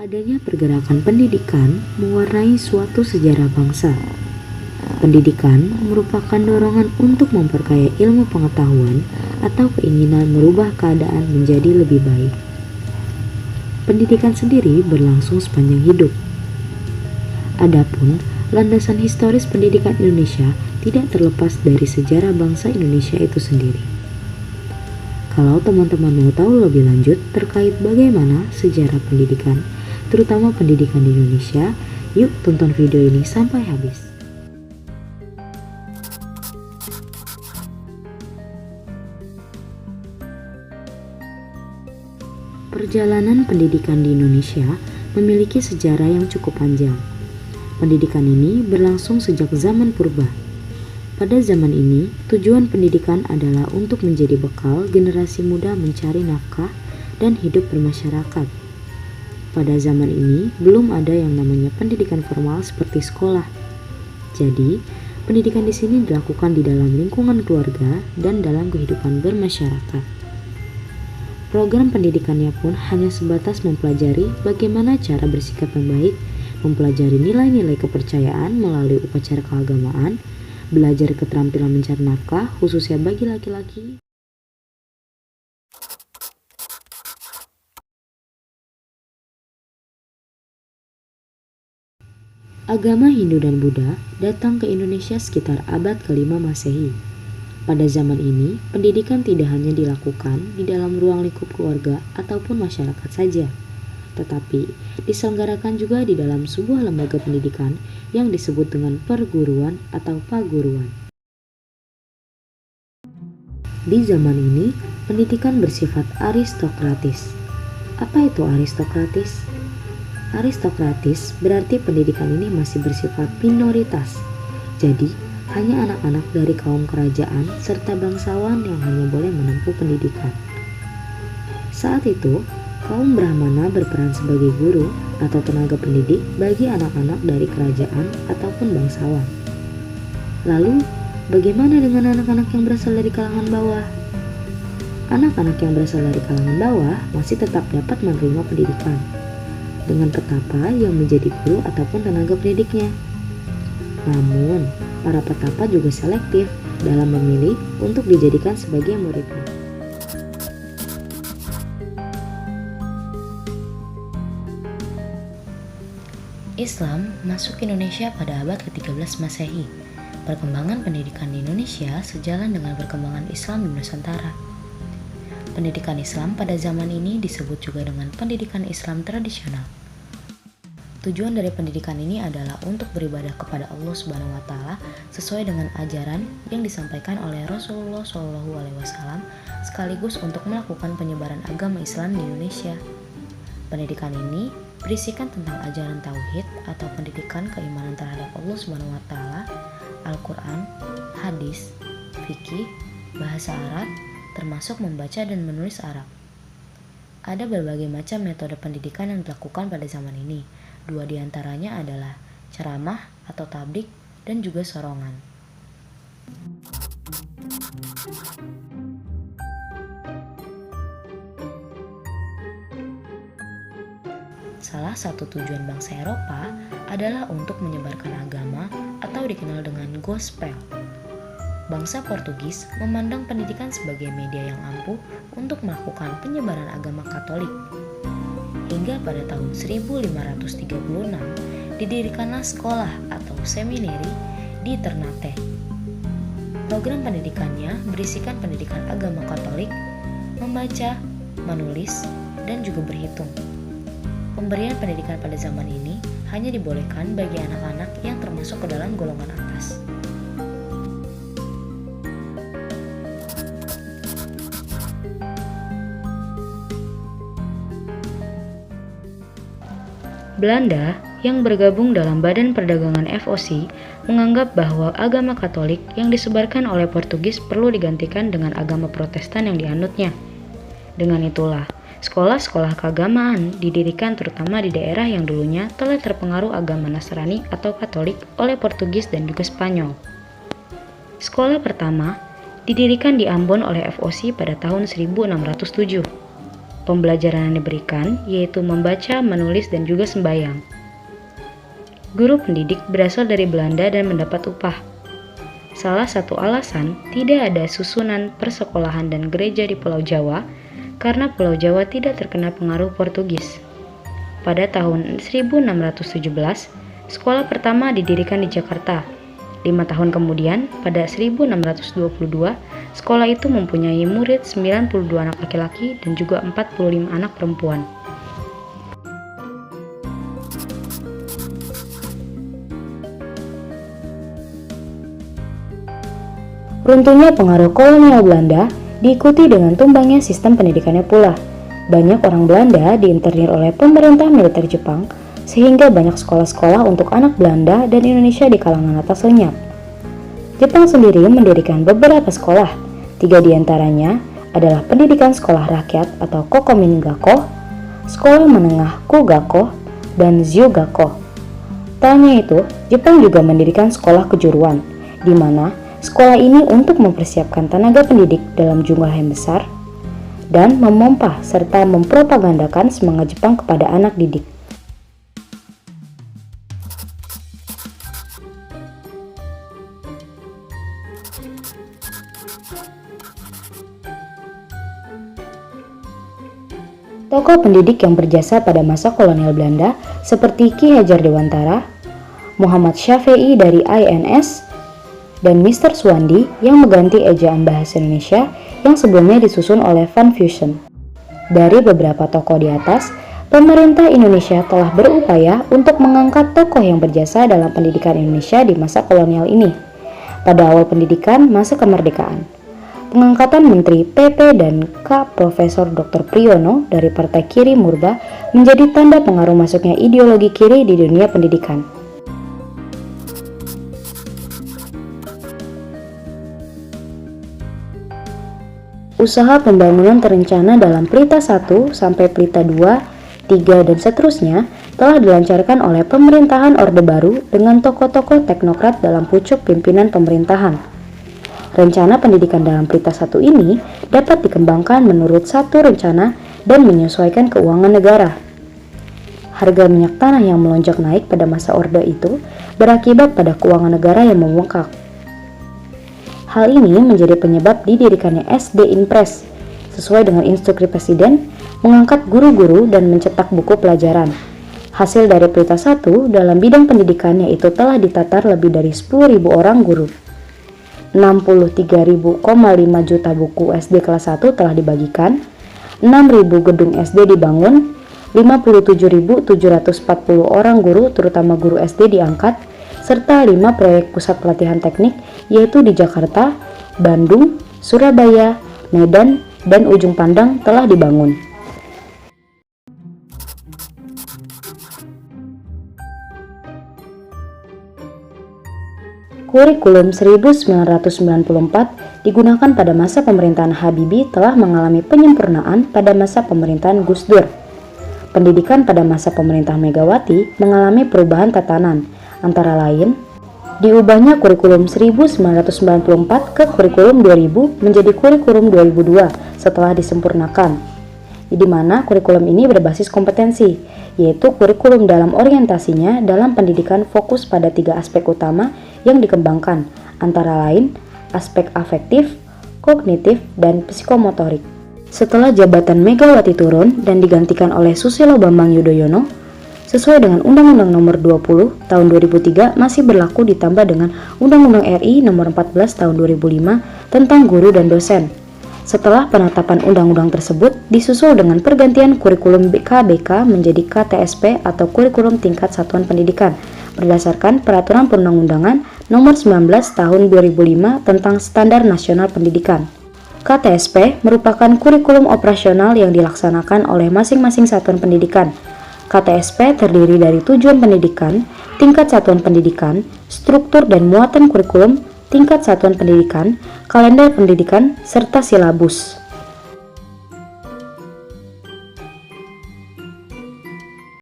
Adanya pergerakan pendidikan mewarnai suatu sejarah bangsa. Pendidikan merupakan dorongan untuk memperkaya ilmu pengetahuan atau keinginan merubah keadaan menjadi lebih baik. Pendidikan sendiri berlangsung sepanjang hidup. Adapun landasan historis pendidikan Indonesia tidak terlepas dari sejarah bangsa Indonesia itu sendiri. Kalau teman-teman mau tahu lebih lanjut terkait bagaimana sejarah pendidikan, terutama pendidikan di Indonesia, yuk tonton video ini sampai habis. Perjalanan pendidikan di Indonesia memiliki sejarah yang cukup panjang. Pendidikan ini berlangsung sejak zaman purba. Pada zaman ini, tujuan pendidikan adalah untuk menjadi bekal generasi muda mencari nafkah dan hidup bermasyarakat. Pada zaman ini, belum ada yang namanya pendidikan formal seperti sekolah. Jadi, pendidikan di sini dilakukan di dalam lingkungan keluarga dan dalam kehidupan bermasyarakat. Program pendidikannya pun hanya sebatas mempelajari bagaimana cara bersikap yang baik, mempelajari nilai-nilai kepercayaan melalui upacara keagamaan, belajar keterampilan mencari nafkah, khususnya bagi laki-laki. Agama Hindu dan Buddha datang ke Indonesia sekitar abad ke-5 Masehi. Pada zaman ini, pendidikan tidak hanya dilakukan di dalam ruang lingkup keluarga ataupun masyarakat saja, tetapi diselenggarakan juga di dalam sebuah lembaga pendidikan yang disebut dengan perguruan atau paguruan. Di zaman ini, pendidikan bersifat aristokratis. Apa itu aristokratis? Aristokratis berarti pendidikan ini masih bersifat minoritas. Jadi, hanya anak-anak dari kaum kerajaan serta bangsawan yang hanya boleh menempuh pendidikan. Saat itu, kaum Brahmana berperan sebagai guru atau tenaga pendidik bagi anak-anak dari kerajaan ataupun bangsawan. Lalu, bagaimana dengan anak-anak yang berasal dari kalangan bawah? Anak-anak yang berasal dari kalangan bawah masih tetap dapat menerima pendidikan dengan petapa yang menjadi guru ataupun tenaga pendidiknya. Namun, para petapa juga selektif dalam memilih untuk dijadikan sebagai muridnya. Islam masuk ke Indonesia pada abad ke-13 Masehi. Perkembangan pendidikan di Indonesia sejalan dengan perkembangan Islam di Nusantara. Pendidikan Islam pada zaman ini disebut juga dengan pendidikan Islam tradisional. Tujuan dari pendidikan ini adalah untuk beribadah kepada Allah Subhanahu wa taala sesuai dengan ajaran yang disampaikan oleh Rasulullah SAW sekaligus untuk melakukan penyebaran agama Islam di Indonesia. Pendidikan ini berisikan tentang ajaran tauhid atau pendidikan keimanan terhadap Allah Subhanahu wa taala, Al-Qur'an, hadis, fikih, bahasa Arab, termasuk membaca dan menulis Arab. Ada berbagai macam metode pendidikan yang dilakukan pada zaman ini. Dua di antaranya adalah ceramah atau tablik dan juga sorongan. Salah satu tujuan bangsa Eropa adalah untuk menyebarkan agama atau dikenal dengan gospel. Bangsa Portugis memandang pendidikan sebagai media yang ampuh untuk melakukan penyebaran agama Katolik. Hingga pada tahun 1536 didirikanlah sekolah atau seminari di Ternate. Program pendidikannya berisikan pendidikan agama Katolik, membaca, menulis, dan juga berhitung. Pemberian pendidikan pada zaman ini hanya dibolehkan bagi anak-anak yang termasuk ke dalam golongan atas. Belanda yang bergabung dalam Badan Perdagangan VOC menganggap bahwa agama Katolik yang disebarkan oleh Portugis perlu digantikan dengan agama Protestan yang dianutnya. Dengan itulah, sekolah-sekolah keagamaan didirikan terutama di daerah yang dulunya telah terpengaruh agama Nasrani atau Katolik oleh Portugis dan juga Spanyol. Sekolah pertama didirikan di Ambon oleh VOC pada tahun 1607. Pembelajaran yang diberikan yaitu membaca, menulis, dan juga sembahyang. Guru pendidik berasal dari Belanda dan mendapat upah. Salah satu alasan tidak ada susunan persekolahan dan gereja di Pulau Jawa karena Pulau Jawa tidak terkena pengaruh Portugis. Pada tahun 1617, sekolah pertama didirikan di Jakarta. 5 tahun kemudian, pada 1622, sekolah itu mempunyai murid 92 anak laki-laki dan juga 45 anak perempuan. Runtuhnya pengaruh kolonial Belanda diikuti dengan tumbangnya sistem pendidikannya pula. Banyak orang Belanda diinternir oleh pemerintah militer Jepang, sehingga banyak sekolah-sekolah untuk anak Belanda dan Indonesia di kalangan atas lenyap. Jepang sendiri mendirikan beberapa sekolah. 3 diantaranya adalah pendidikan sekolah rakyat atau Kokomin Gakko, sekolah menengah Kugakko, dan Zyugakko. Tak hanya itu, Jepang juga mendirikan sekolah kejuruan, di mana sekolah ini untuk mempersiapkan tenaga pendidik dalam jumlah yang besar dan memompa serta mempropagandakan semangat Jepang kepada anak didik. Tokoh pendidik yang berjasa pada masa kolonial Belanda seperti Ki Hajar Dewantara, Muhammad Syafi'i dari INS, dan Mr. Suwandi yang mengganti ejaan bahasa Indonesia yang sebelumnya disusun oleh Van Fusion. Dari beberapa tokoh di atas, pemerintah Indonesia telah berupaya untuk mengangkat tokoh yang berjasa dalam pendidikan Indonesia di masa kolonial ini. Pada awal pendidikan masa kemerdekaan, pengangkatan Menteri PP dan K. Profesor Dr. Priyono dari Partai Kiri Murba menjadi tanda pengaruh masuknya ideologi kiri di dunia pendidikan. Usaha pembangunan terencana dalam Pelita 1 sampai Pelita 2, 3, dan seterusnya telah dilancarkan oleh pemerintahan Orde Baru dengan tokoh-tokoh teknokrat dalam pucuk pimpinan pemerintahan. Rencana pendidikan dalam Pelita 1 ini dapat dikembangkan menurut satu rencana dan menyesuaikan keuangan negara. Harga minyak tanah yang melonjak naik pada masa Orde itu berakibat pada keuangan negara yang membengkak. Hal ini menjadi penyebab didirikannya SD Impres, sesuai dengan instruksi Presiden, mengangkat guru-guru dan mencetak buku pelajaran. Hasil dari Pelita 1 dalam bidang pendidikan yaitu telah ditatar lebih dari 10.000 orang guru. 63,5 juta buku SD kelas 1 telah dibagikan, 6.000 gedung SD dibangun, 57.740 orang guru terutama guru SD diangkat, serta 5 proyek pusat pelatihan teknik yaitu di Jakarta, Bandung, Surabaya, Medan, dan Ujung Pandang telah dibangun. Kurikulum 1994 digunakan pada masa pemerintahan Habibie telah mengalami penyempurnaan pada masa pemerintahan Gus Dur. Pendidikan pada masa pemerintahan Megawati mengalami perubahan tatanan, antara lain diubahnya kurikulum 1994 ke kurikulum 2000 menjadi kurikulum 2002 setelah disempurnakan, di mana kurikulum ini berbasis kompetensi, yaitu kurikulum dalam orientasinya dalam pendidikan fokus pada 3 aspek utama yang dikembangkan, antara lain aspek afektif, kognitif, dan psikomotorik. Setelah jabatan Megawati turun dan digantikan oleh Susilo Bambang Yudhoyono, sesuai dengan Undang-Undang Nomor 20 Tahun 2003 masih berlaku ditambah dengan Undang-Undang RI Nomor 14 Tahun 2005 tentang guru dan dosen. Setelah penetapan undang-undang tersebut disusul dengan pergantian kurikulum KBK menjadi KTSP atau kurikulum tingkat satuan pendidikan berdasarkan Peraturan Perundang-undangan Nomor 19 Tahun 2005 tentang Standar Nasional Pendidikan. KTSP merupakan kurikulum operasional yang dilaksanakan oleh masing-masing satuan pendidikan. KTSP terdiri dari tujuan pendidikan, tingkat satuan pendidikan, struktur dan muatan kurikulum, tingkat satuan pendidikan, kalender pendidikan, serta silabus.